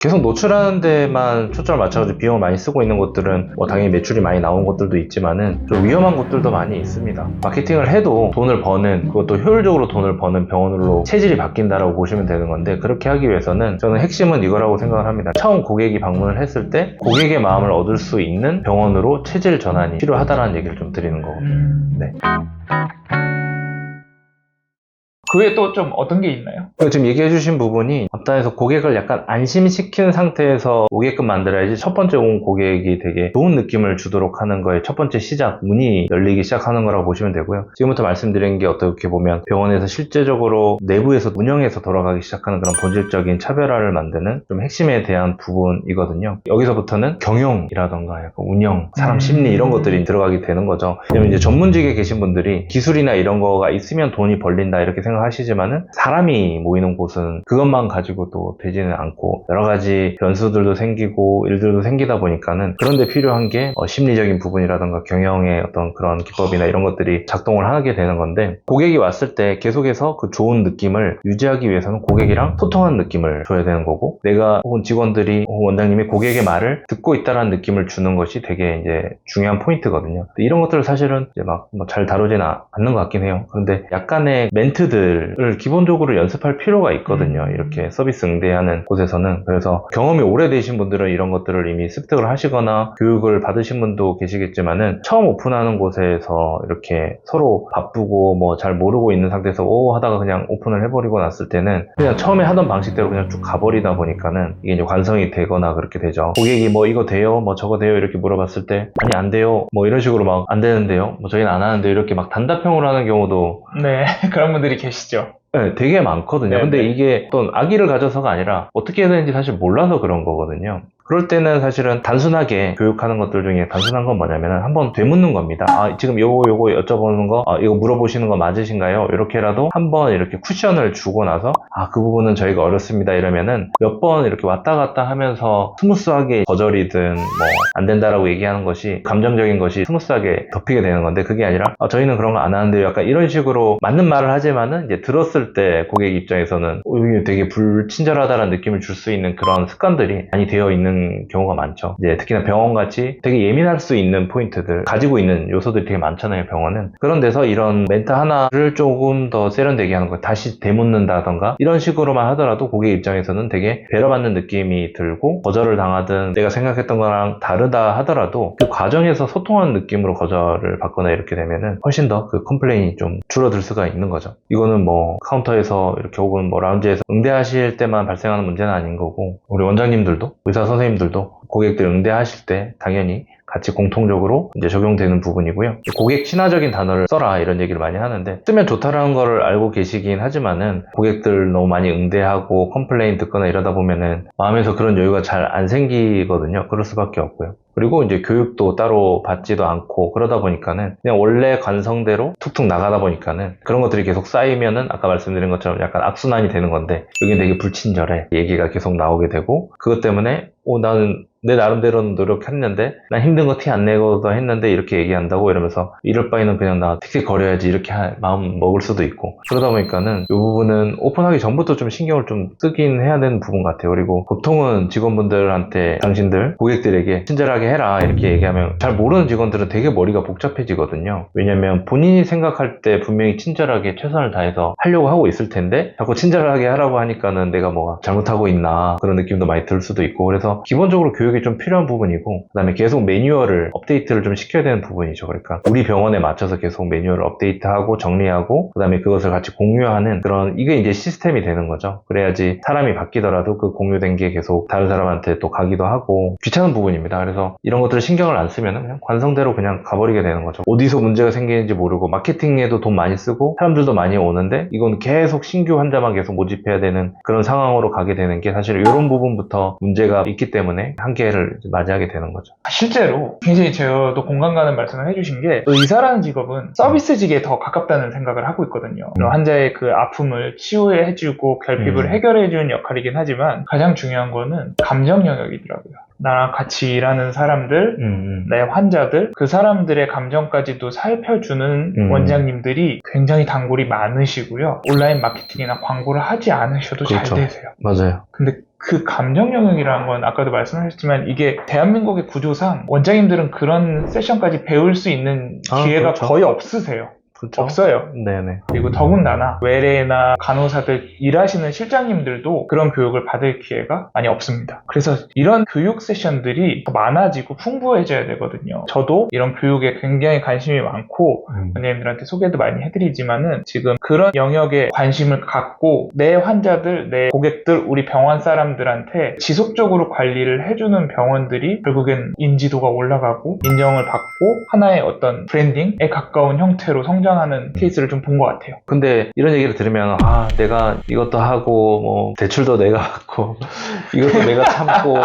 계속 노출하는 데만 초점을 맞춰가지고 비용을 많이 쓰고 있는 곳들은 뭐 당연히 매출이 많이 나오는 곳들도 있지만은 좀 위험한 곳들도 많이 있습니다. 마케팅을 해도 돈을 버는, 그것도 효율적으로 돈을 버는 병원으로 체질이 바뀐다라고 보시면 되는 건데, 그렇게 하기 위해서는 저는 핵심은 이거라고 생각을 합니다. 처음 고객이 방문을 했을 때 고객의 마음을 얻을 수 있는 병원으로 체질 전환이 필요하다는 얘기를 좀 드리는 거고. 네. 그 외에 또 좀 어떤 게 있나요? 지금 얘기해주신 부분이 앞단에서 고객을 약간 안심시키는 상태에서 오게끔 만들어야지 첫 번째 온 고객이 되게 좋은 느낌을 주도록 하는 거에 첫 번째 시작, 문이 열리기 시작하는 거라고 보시면 되고요. 지금부터 말씀드린 게 어떻게 보면 병원에서 실제적으로 내부에서 운영에서 돌아가기 시작하는 그런 본질적인 차별화를 만드는 좀 핵심에 대한 부분이거든요. 여기서부터는 경영이라던가 약간 운영, 사람 심리 이런 것들이 들어가게 되는 거죠. 왜냐면 이제 전문직에 계신 분들이 기술이나 이런 거가 있으면 돈이 벌린다 이렇게 생각하시지만은 사람이 모이는 곳은 그것만 가지고 또 되지는 않고 여러 가지 변수들도 생기고 일들도 생기다 보니까는 그런데 필요한 게 심리적인 부분이라던가 경영의 어떤 그런 기법이나 이런 것들이 작동을 하게 되는 건데, 고객이 왔을 때 계속해서 그 좋은 느낌을 유지하기 위해서는 고객이랑 소통한 느낌을 줘야 되는 거고, 내가 혹은 직원들이 혹은 원장님이 고객의 말을 듣고 있다라는 느낌을 주는 것이 되게 이제 중요한 포인트거든요. 이런 것들을 사실은 이제 막 잘 다루지는 않는 것 같긴 해요. 그런데 약간의 멘트들을 기본적으로 연습할 필요가 있거든요. 이렇게 서비스 응대하는 곳에서는. 그래서 경험이 오래되신 분들은 이런 것들을 이미 습득을 하시거나 교육을 받으신 분도 계시겠지만은 처음 오픈하는 곳에서 이렇게 서로 바쁘고 뭐 잘 모르고 있는 상태에서 오 하다가 그냥 오픈을 해버리고 났을 때는 그냥 처음에 하던 방식대로 그냥 쭉 가버리다 보니까는 이게 이제 관성이 되거나 그렇게 되죠. 고객이 뭐 이거 돼요? 뭐 저거 돼요? 이렇게 물어봤을 때 아니 안 돼요. 뭐 이런 식으로 막 안 되는데요? 뭐 저희는 안 하는데 이렇게 막 단답형으로 하는 경우도 네, 그런 분들이 계시죠. 네, 되게 많거든요. 네, 근데 네. 이게 어떤 악의를 가져서가 아니라 어떻게 해야 되는지 사실 몰라서 그런 거거든요. 그럴 때는 사실은 단순하게 교육하는 것들 중에 단순한 건 뭐냐면 한번 되묻는 겁니다. 아, 지금 요거 여쭤보는 거, 이거 물어보시는 거 맞으신가요? 이렇게라도 한번 이렇게 쿠션을 주고 나서 아, 그 부분은 저희가 어렵습니다. 이러면은 몇 번 이렇게 왔다 갔다 하면서 스무스하게 거절이든 뭐 안 된다라고 얘기하는 것이 감정적인 것이 스무스하게 덮이게 되는 건데, 그게 아니라 저희는 그런 거 안 하는데요. 약간 이런 식으로 맞는 말을 하지만은 이제 들었을 때 고객 입장에서는 이게 되게 불친절하다는 느낌을 줄 수 있는 그런 습관들이 많이 되어 있는 경우가 많죠. 이제 특히나 병원같이 되게 예민할 수 있는 포인트들 가지고 있는 요소들이 되게 많잖아요, 병원은. 그런 데서 이런 멘트 하나를 조금 더 세련되게 하는 거, 다시 되묻는다던가 이런 식으로만 하더라도 고객 입장에서는 되게 배려받는 느낌이 들고, 거절을 당하든 내가 생각했던 거랑 다르다 하더라도 그 과정에서 소통하는 느낌으로 거절을 받거나 이렇게 되면은 훨씬 더 그 컴플레인이 좀 줄어들 수가 있는 거죠. 이거는 뭐 카운터에서 이렇게 혹은 뭐 라운지에서 응대하실 때만 발생하는 문제는 아닌 거고, 우리 원장님들도 의사 선생님들도 고객들 응대하실 때 당연히 같이 공통적으로 이제 적용되는 부분이고요. 고객 친화적인 단어를 써라 이런 얘기를 많이 하는데, 쓰면 좋다라는 거를 알고 계시긴 하지만은 고객들 너무 많이 응대하고 컴플레인 듣거나 이러다 보면은 마음에서 그런 여유가 잘 안 생기거든요. 그럴 수밖에 없고요. 그리고 이제 교육도 따로 받지도 않고 그러다 보니까는 그냥 원래 관성대로 툭툭 나가다 보니까는 그런 것들이 계속 쌓이면은 아까 말씀드린 것처럼 약간 악순환이 되는 건데, 여긴 되게 불친절해 얘기가 계속 나오게 되고, 그것 때문에 나는 내 나름대로는 노력했는데 난 힘든 거 티 안 내고도 했는데 이렇게 얘기한다고 이러면서 이럴 바에는 그냥 나 틱틱거려야지 이렇게 마음 먹을 수도 있고, 그러다 보니까는 이 부분은 오픈하기 전부터 좀 신경을 좀 쓰긴 해야 되는 부분 같아요. 그리고 보통은 직원분들한테 당신들 고객들에게 친절하게 해라 이렇게 얘기하면 잘 모르는 직원들은 되게 머리가 복잡해지거든요. 왜냐면 본인이 생각할 때 분명히 친절하게 최선을 다해서 하려고 하고 있을 텐데 자꾸 친절하게 하라고 하니까는 내가 뭐가 잘못하고 있나 그런 느낌도 많이 들 수도 있고, 그래서 기본적으로 교육이 좀 필요한 부분이고, 그 다음에 계속 매뉴얼을 업데이트를 좀 시켜야 되는 부분이죠. 그러니까 우리 병원에 맞춰서 계속 매뉴얼을 업데이트하고 정리하고 그 다음에 그것을 같이 공유하는 그런, 이게 이제 시스템이 되는 거죠. 그래야지 사람이 바뀌더라도 그 공유된 게 계속 다른 사람한테 또 가기도 하고 귀찮은 부분입니다. 그래서 이런 것들을 신경을 안 쓰면 그냥 관성대로 그냥 가버리게 되는 거죠. 어디서 문제가 생기는지 모르고 마케팅에도 돈 많이 쓰고 사람들도 많이 오는데 이건 계속 신규 환자만 계속 모집해야 되는 그런 상황으로 가게 되는 게 사실 이런 부분부터 문제가 있기 때문에 한계를 맞이하게 되는 거죠. 실제로 굉장히 저도 공감 가는 말씀을 해주신 게, 의사라는 직업은 서비스직에 더 가깝다는 생각을 하고 있거든요. 환자의 그 아픔을 치유해주고 결핍을 해결해주는 역할이긴 하지만 가장 중요한 거는 감정 영역이더라고요. 나랑 같이 일하는 사람들, 내 환자들, 그 사람들의 감정까지도 살펴주는 원장님들이 굉장히 단골이 많으시고요. 온라인 마케팅이나 광고를 하지 않으셔도 그렇죠. 잘 되세요. 맞아요. 근데 그 감정 영역이라는 건 아까도 말씀하셨지만 이게 대한민국의 구조상 원장님들은 그런 세션까지 배울 수 있는 기회가 그렇죠. 거의 없으세요. 그렇죠. 없어요. 네네. 그리고 더군다나 외래나 간호사들 일하시는 실장님들도 그런 교육을 받을 기회가 많이 없습니다. 그래서 이런 교육 세션들이 더 많아지고 풍부해져야 되거든요. 저도 이런 교육에 굉장히 관심이 많고 원장님들한테 소개도 많이 해드리지만은 지금 그런 영역에 관심을 갖고 내 환자들, 내 고객들, 우리 병원 사람들한테 지속적으로 관리를 해주는 병원들이 결국엔 인지도가 올라가고 인정을 받고 하나의 어떤 브랜딩에 가까운 형태로 성장하는 케이스를 좀 본 것 같아요. 근데 이런 얘기를 들으면 내가 이것도 하고 뭐 대출도 내가 받고 이것도 내가 참고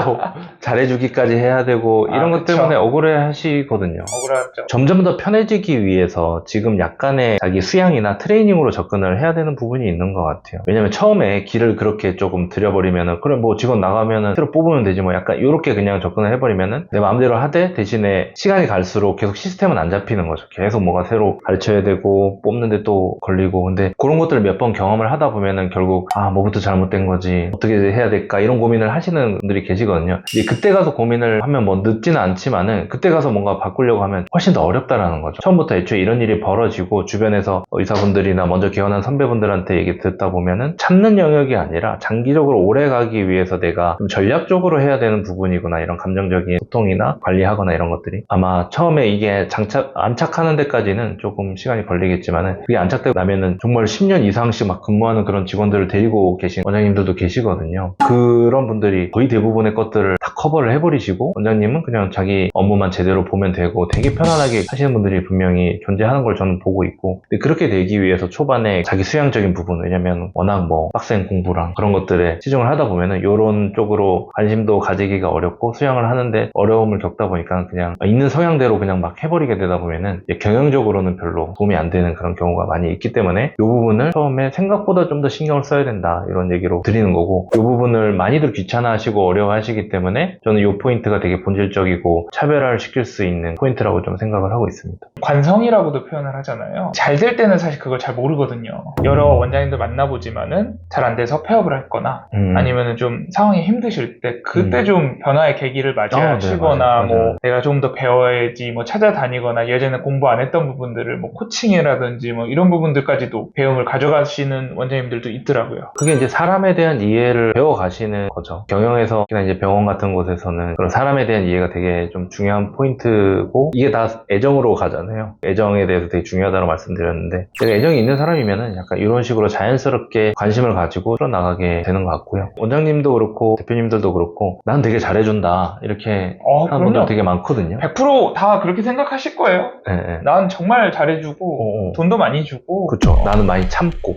잘해주기까지 해야 되고 이런 것 그쵸. 때문에 억울해 하시거든요. 억울하죠. 점점 더 편해지기 위해서 지금 약간의 자기 수양이나 트레이닝으로 접근을 해야 되는 부분이 있는 것 같아요. 왜냐면 처음에 길을 그렇게 조금 들여버리면은 그래 뭐 직원 나가면은 새로 뽑으면 되지 뭐 약간 이렇게 그냥 접근을 해버리면은 내 마음대로 하되 대신에 시간이 갈수록 계속 시스템은 안 잡히는 거죠. 계속 뭐가 새로 가르쳐야 되고 뽑는데 또 걸리고 근데 그런 것들을 몇 번 경험을 하다 보면은 결국 뭐부터 잘못된 거지 어떻게 해야 될까 이런 고민을 하시는 분들이 계시거든요. 근데 그때 가서 고민을 하면 뭐 늦지는 않지만은 그때 가서 뭔가 바꾸려고 하면 훨씬 더 어렵다라는 거죠. 처음부터 애초에 이런 일이 벌어지고 주변에서 의사분들이나 먼저 개원한 선배분들한테 얘기 듣다 보면은 참는 영역이 아니라 장기적으로 오래 가기 위해서 내가 좀 전략적으로 해야 되는 부분이구나 이런 감정적인 소통이나 관리하거나 이런 것들이 아마 처음에 이게 안착하는 데까지는 조금 시간이 걸리겠지만은 그게 안착되고 나면은 정말 10년 이상씩 막 근무하는 그런 직원들을 데리고 계신 원장님들도 계시거든요. 그런 분들이 거의 대부분의 것들을 다 커버를 해버리시고 원장님은 그냥 자기 업무만 제대로 보면 되고 되게 편안하게 하시는 분들이 분명히 존재하는 걸 저는 보고 있고 근데 그렇게 되기 위해서 초반에 자기 수양적인 부분 왜냐면 워낙 뭐 빡센 공부랑 그런 것들에 치중을 하다 보면은 이런 쪽으로 관심도 가지기가 어렵고 수양을 하는데 어려움을 겪다 보니까 그냥 있는 성향대로 그냥 막 해버리게 되다 보면은 경영적으로는 별로 도움이 안 되는 그런 경우가 많이 있기 때문에 이 부분을 처음에 생각보다 좀 더 신경을 써야 된다 이런 얘기로 드리는 거고 이 부분을 많이들 귀찮아하시고 어려워하시기 때문에 저는 이 포인트가 되게 본질적이고 차별화를 시킬 수 있는 포인트라고 좀 생각을 하고 있습니다. 관성이라고도 표현을 하잖아요. 잘 될 때는 사실 그걸 잘 모르거든요. 여러 원장님들 만나보지만은 잘 안 돼서 폐업을 했거나 아니면은 좀 상황이 힘드실 때 그때 좀 변화의 계기를 맞이하시거나 네, 뭐 맞아요. 내가 좀 더 배워야지 뭐 찾아다니거나 예전에 공부 안 했던 부분들을 뭐 코칭이라든지 뭐 이런 부분들까지도 배움을 가져가시는 원장님들도 있더라고요. 그게 이제 사람에 대한 이해를 배워가시는 거죠. 경영에서 특히나 이제 병원 같은 곳에서는 그런 사람에 대한 이해가 되게 좀 중요한 포인트고 이게 다 애정으로 가잖아요. 애정에 대해서 되게 중요하다고 말씀드렸는데 제가 애정이 있는 사람이면은 약간 이런 식으로 자연스럽게 관심을 가지고 풀어나가게 되는 것 같고요. 원장님도 그렇고 대표님들도 그렇고 난 되게 잘해준다 이렇게 하는 분들 그럼요. 되게 많거든요. 100% 다 그렇게 생각하실 거예요. 네. 난 정말 잘해주고 돈도 많이 주고 그렇죠. 나는 많이 참고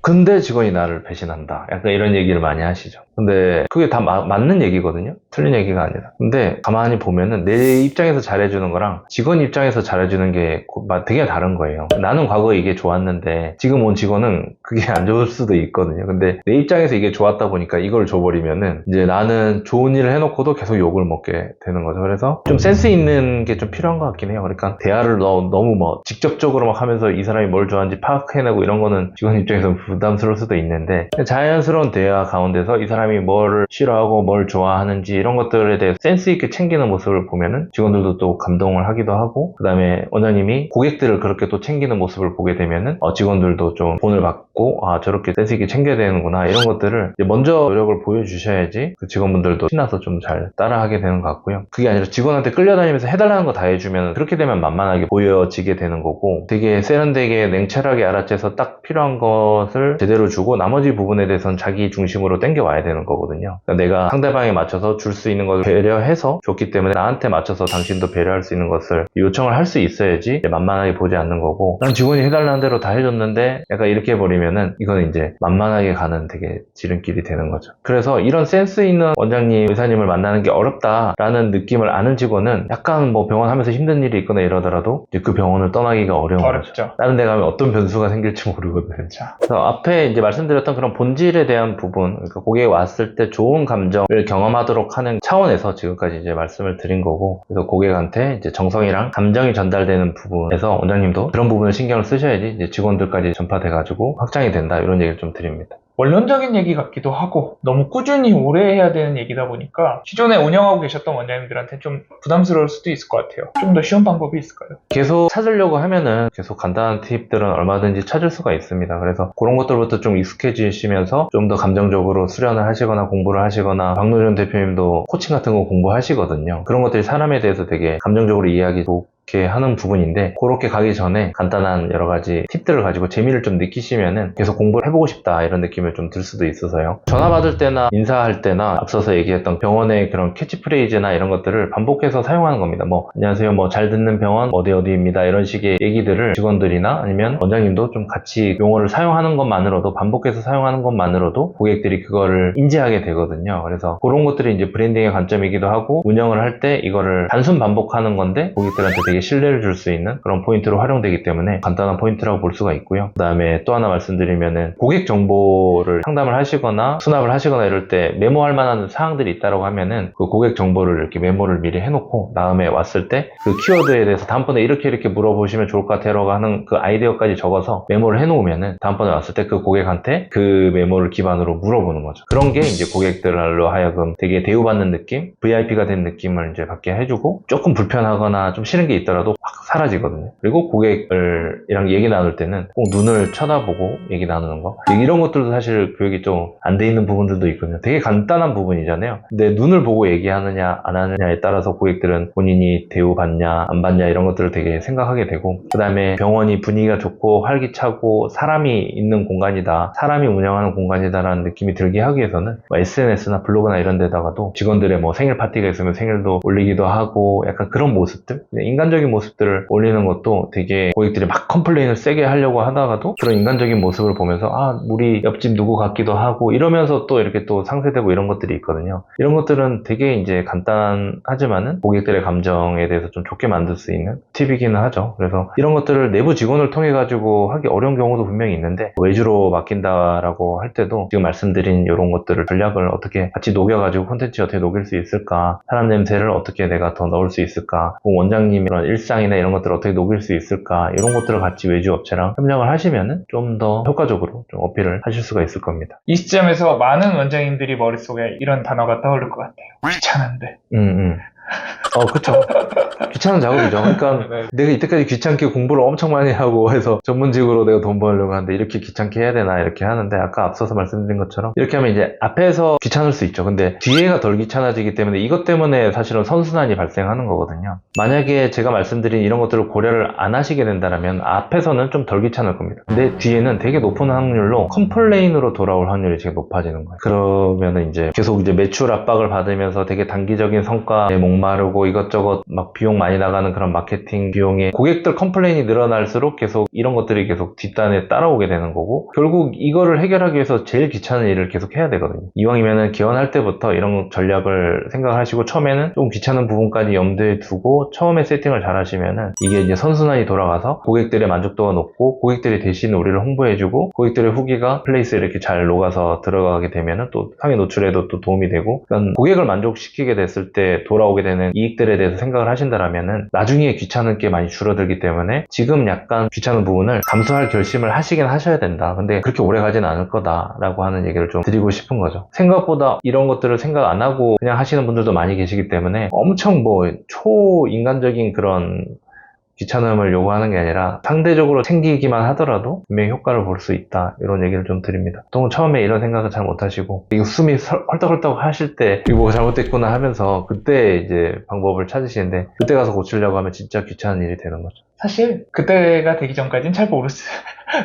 근데 직원이 나를 배신한다. 약간 이런 얘기를 많이 하시죠. 근데 그게 다 맞는 얘기거든요. 틀린 얘기가 아니라. 근데 가만히 보면은 내 입장에서 잘해주는 거랑 직원 입장에서 잘해주는 게 되게 다른 거예요. 나는 과거에 이게 좋았는데 지금 온 직원은 그게 안 좋을 수도 있거든요. 근데 내 입장에서 이게 좋았다 보니까 이걸 줘버리면은 이제 나는 좋은 일을 해놓고도 계속 욕을 먹게 되는 거죠. 그래서 좀 센스 있는 게 좀 필요한 것 같긴 해요. 그러니까 대화를 너무 뭐 직접적으로 막 하면서 이 사람이 뭘 좋아하는지 파악해내고 이런 거는 직원 입장에서 부담스러울 수도 있는데 자연스러운 대화 가운데서 이 사람이 뭘 싫어하고 뭘 좋아하는지 이런 것들에 대해서 센스 있게 챙기는 모습을 보면은 직원들도 또 감동을 하기도 하고 그 다음에 원장님이 고객들을 그렇게 또 챙기는 모습을 보게 되면은 직원들도 좀 본을 받고 저렇게 센스 있게 챙겨야 되는구나 이런 것들을 이제 먼저 노력을 보여주셔야지 그 직원분들도 신나서 좀 잘 따라하게 되는 것 같고요. 그게 아니라 직원한테 끌려다니면서 해달라는 거 다 해주면 그렇게 되면 만만하게 보여지게 되는 거고 되게 세련되게 냉철하게 알아채서 딱 필요한 것을 제대로 주고 나머지 부분에 대해서는 자기 중심으로 땡겨와야 되는 거거든요. 그러니까 내가 상대방에 맞춰서 줄 수 있는 것을 배려해서 줬기 때문에 나한테 맞춰서 당신도 배려할 수 있는 것을 요청을 할 수 있어야지 만만하게 보지 않는 거고 난 직원이 해달라는 대로 다 해줬는데 약간 이렇게 해버리면은 이건 이제 만만하게 가는 되게 지름길이 되는 거죠. 그래서 이런 센스 있는 원장님, 의사님을 만나는 게 어렵다라는 느낌을 아는 직원은 약간 뭐 병원 하면서 힘든 일이 있거나 이러더라도 이제 그 병원을 떠나기가 어려운 어렵죠. 거죠. 다른 데 가면 어떤 변수가 생길지 모르거든요. 그렇죠. 그래서 앞에 이제 말씀드렸던 그런 본질에 대한 부분, 그러니까 고객이 왔을 때 좋은 감정을 경험하도록 하는 차원에서 지금까지 이제 말씀을 드린 거고, 그래서 고객한테 이제 정성이랑 감정이 전달되는 부분에서 원장님도 그런 부분을 신경을 쓰셔야지 이제 직원들까지 전파돼가지고 확장이 된다 이런 얘기를 좀 드립니다. 원론적인 얘기 같기도 하고 너무 꾸준히 오래 해야 되는 얘기다 보니까 기존에 운영하고 계셨던 원장님들한테 좀 부담스러울 수도 있을 것 같아요. 좀 더 쉬운 방법이 있을까요? 계속 찾으려고 하면은 계속 간단한 팁들은 얼마든지 찾을 수가 있습니다. 그래서 그런 것들부터 좀 익숙해지시면서 좀 더 감정적으로 수련을 하시거나 공부를 하시거나, 박노준 대표님도 코칭 같은 거 공부하시거든요. 그런 것들이 사람에 대해서 되게 감정적으로 이해하기 좋게 하는 부분인데, 그렇게 가기 전에 간단한 여러 가지 팁들을 가지고 재미를 좀 느끼시면은 계속 공부를 해보고 싶다 이런 느낌을 좀 들 수도 있어서요. 전화 받을 때나 인사할 때나 앞서서 얘기했던 병원의 그런 캐치프레이즈나 이런 것들을 반복해서 사용하는 겁니다. 뭐 안녕하세요, 뭐 잘 듣는 병원 어디입니다, 이런 식의 얘기들을 직원들이나 아니면 원장님도 좀 같이 용어를 사용하는 것만으로도, 반복해서 사용하는 것만으로도 고객들이 그거를 인지하게 되거든요. 그래서 그런 것들이 이제 브랜딩의 관점이기도 하고, 운영을 할 때 이거를 단순 반복하는 건데 고객들한테 되게 신뢰를 줄 수 있는 그런 포인트로 활용되기 때문에 간단한 포인트라고 볼 수가 있고요. 그 다음에 또 하나 말씀드리면은, 고객 정보를 상담을 하시거나 수납을 하시거나 이럴 때 메모할 만한 사항들이 있다고 하면은 그 고객 정보를 이렇게 메모를 미리 해놓고, 다음에 왔을 때 그 키워드에 대해서 다음번에 이렇게 물어보시면 좋을 것 같아요 하는 그 아이디어까지 적어서 메모를 해놓으면은 다음번에 왔을 때 그 고객한테 그 메모를 기반으로 물어보는 거죠. 그런 게 이제 고객들로 하여금 되게 대우받는 느낌, VIP가 된 느낌을 이제 받게 해주고, 조금 불편하거나 좀 싫은 게 있더라도 확 사라지거든요. 그리고 고객이랑 얘기 나눌 때는 꼭 눈을 쳐다보고 얘기 나누는 거, 이런 것들도 사실 교육이 좀 안 돼 있는 부분들도 있거든요. 되게 간단한 부분이잖아요. 근데 눈을 보고 얘기하느냐 안 하느냐에 따라서 고객들은 본인이 대우받냐 안 받냐 이런 것들을 되게 생각하게 되고, 그 다음에 병원이 분위기가 좋고 활기차고 사람이 있는 공간이다, 사람이 운영하는 공간이다라는 느낌이 들게 하기 위해서는 SNS나 블로그나 이런 데다가도 직원들의 뭐 생일 파티가 있으면 생일도 올리기도 하고, 약간 그런 모습들, 인간적인 모습들을 올리는 것도 되게 고객들이 막 컴플레인을 세게 하려고 하다가도 그런 인간적인 모습을 보면서 우리 옆집 누구 같기도 하고 이러면서 또 이렇게 또 상쇄되고 이런 것들이 있거든요. 이런 것들은 되게 이제 간단하지만은 고객들의 감정에 대해서 좀 좋게 만들 수 있는 팁이기는 하죠. 그래서 이런 것들을 내부 직원을 통해 가지고 하기 어려운 경우도 분명히 있는데, 외주로 맡긴다라고 할 때도 지금 말씀드린 이런 것들을, 전략을 어떻게 같이 녹여가지고 콘텐츠에 어떻게 녹일 수 있을까, 사람 냄새를 어떻게 내가 더 넣을 수 있을까, 원장님의 그런 일상이나 이런 것들을 어떻게 녹일 수 있을까, 이런 것들을 같이 외주 업체랑 협력을 하시면은 좀 더 효과적으로 좀 어필을 하실 수가 있을 겁니다. 이 시점에서 많은 원장님들이 머릿속에 이런 단어가 떠오를 것 같아요. 귀찮은데. 그쵸. 귀찮은 작업이죠. 그러니까 네. 내가 이때까지 귀찮게 공부를 엄청 많이 하고 해서 전문직으로 내가 돈 벌려고 하는데 이렇게 귀찮게 해야 되나 이렇게 하는데, 아까 앞서서 말씀드린 것처럼 이렇게 하면 이제 앞에서 귀찮을 수 있죠. 근데 뒤에가 덜 귀찮아지기 때문에 이것 때문에 사실은 선순환이 발생하는 거거든요. 만약에 제가 말씀드린 이런 것들을 고려를 안 하시게 된다면 앞에서는 좀 덜 귀찮을 겁니다. 근데 뒤에는 되게 높은 확률로 컴플레인으로 돌아올 확률이 되게 높아지는 거예요. 그러면은 이제 계속 이제 매출 압박을 받으면서 되게 단기적인 성과에 목마르고 이것저것 막 비용 많이 나가는 그런 마케팅 비용에 고객들 컴플레인이 늘어날수록 계속 이런 것들이 계속 뒷단에 따라오게 되는 거고, 결국 이거를 해결하기 위해서 제일 귀찮은 일을 계속 해야 되거든요. 이왕이면은 기원할 때부터 이런 전략을 생각하시고 처음에는 좀 귀찮은 부분까지 염두에 두고 처음에 세팅을 잘 하시면은 이게 이제 선순환이 돌아가서 고객들의 만족도가 높고, 고객들이 대신 우리를 홍보해주고, 고객들의 후기가 플레이스에 이렇게 잘 녹아서 들어가게 되면은 또 상위 노출에도 또 도움이 되고, 그러니까 고객을 만족시키게 됐을 때 돌아오게 되는 이익들에 대해서 생각을 하신다라면은 나중에 귀찮은 게 많이 줄어들기 때문에 지금 약간 귀찮은 부분을 감수할 결심을 하시긴 하셔야 된다. 근데 그렇게 오래 가진 않을 거다라고 하는 얘기를 좀 드리고 싶은 거죠. 생각보다 이런 것들을 생각 안 하고 그냥 하시는 분들도 많이 계시기 때문에 엄청 뭐 초인간적인 그런 귀찮음을 요구하는 게 아니라 상대적으로 챙기기만 하더라도 분명히 효과를 볼 수 있다, 이런 얘기를 좀 드립니다. 보통 처음에 이런 생각을 잘 못하시고 이거 숨이 헐떡헐떡 하실 때 이거 뭐가 잘못됐구나 하면서 그때 이제 방법을 찾으시는데, 그때 가서 고치려고 하면 진짜 귀찮은 일이 되는 거죠. 사실 그때가 되기 전까지는 잘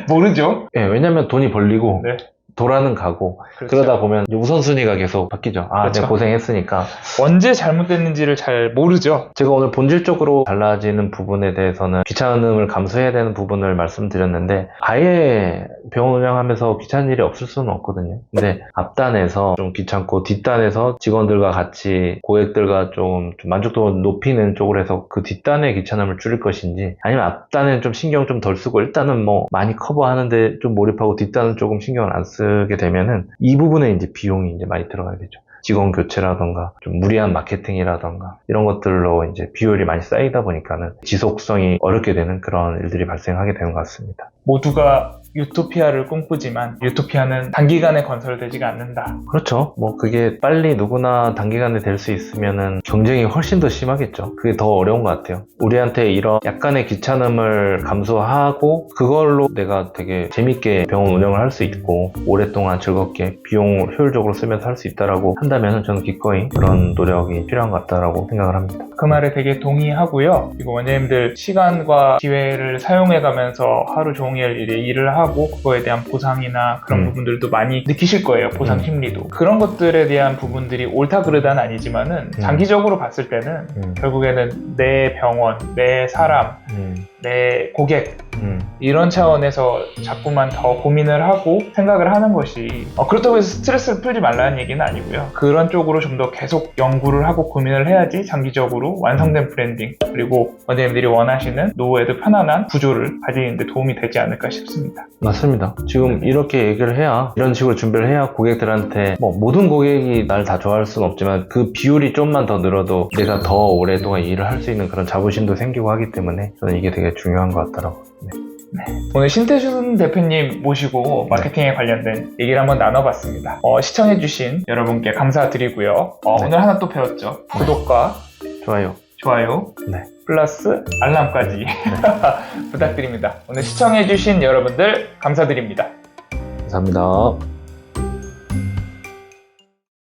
모르죠. 예, 왜냐면 돈이 벌리고 네. 돌아는 가고, 그렇죠. 그러다 보면 이제 우선순위가 계속 바뀌죠. 그렇죠. 내가 고생했으니까. 언제 잘못됐는지를 잘 모르죠. 제가 오늘 본질적으로 달라지는 부분에 대해서는 귀찮음을 감수해야 되는 부분을 말씀드렸는데, 아예 병원 운영하면서 귀찮은 일이 없을 수는 없거든요. 근데 앞단에서 좀 귀찮고 뒷단에서 직원들과 같이 고객들과 좀 만족도를 높이는 쪽으로 해서 그 뒷단의 귀찮음을 줄일 것인지, 아니면 앞단은 좀 신경 좀 덜 쓰고 일단은 뭐 많이 커버하는데 좀 몰입하고 뒷단은 조금 신경을 안 쓰게 되면은 이 부분에 이제 비용이 이제 많이 들어가게 되죠. 직원 교체라던가 좀 무리한 마케팅이라던가 이런 것들로 이제 비율이 많이 쌓이다 보니까는 지속성이 어렵게 되는 그런 일들이 발생하게 되는 것 같습니다. 모두가 유토피아를 꿈꾸지만 유토피아는 단기간에 건설되지가 않는다. 그렇죠. 뭐 그게 빨리 누구나 단기간에 될 수 있으면은 경쟁이 훨씬 더 심하겠죠. 그게 더 어려운 것 같아요. 우리한테 이런 약간의 귀찮음을 감수하고 그걸로 내가 되게 재밌게 병원 운영을 할 수 있고 오랫동안 즐겁게 비용을 효율적으로 쓰면서 할 수 있다라고 한다면 저는 기꺼이 그런 노력이 필요한 것 같다라고 생각을 합니다. 그 말에 되게 동의하고요. 그리고 원장님들 시간과 기회를 사용해가면서 하루 종일 일을 하고 그거에 대한 보상이나 그런 부분들도 많이 느끼실 거예요. 보상 심리도. 그런 것들에 대한 부분들이 옳다 그르다는 아니지만은 장기적으로 봤을 때는 결국에는 내 병원, 내 사람, 내 고객 이런 차원에서 자꾸만 더 고민을 하고 생각을 하는 것이 그렇다고 해서 스트레스를 풀지 말라는 얘기는 아니고요. 그런 쪽으로 좀 더 계속 연구를 하고 고민을 해야지 장기적으로 완성된 브랜딩 그리고 원장님들이 원하시는 노후에도 편안한 구조를 가지는 데 도움이 되지 않을까 싶습니다. 맞습니다. 지금 이렇게 얘기를 해야 이런 식으로 준비를 해야 고객들한테 뭐 모든 고객이 날 다 좋아할 수는 없지만 그 비율이 좀만 더 늘어도 내가 더 오랫동안 일을 할 수 있는 그런 자부심도 생기고 하기 때문에 저는 이게 되게 중요한 것 같더라고요. 네. 오늘 신태준 대표님 모시고 마케팅에 관련된 얘기를 한번 나눠봤습니다. 시청해주신 여러분께 감사드리고요. 오늘 하나 또 배웠죠. 구독과 좋아요 네. 플러스 알람까지 부탁드립니다. 오늘 시청해주신 여러분들 감사드립니다. 감사합니다.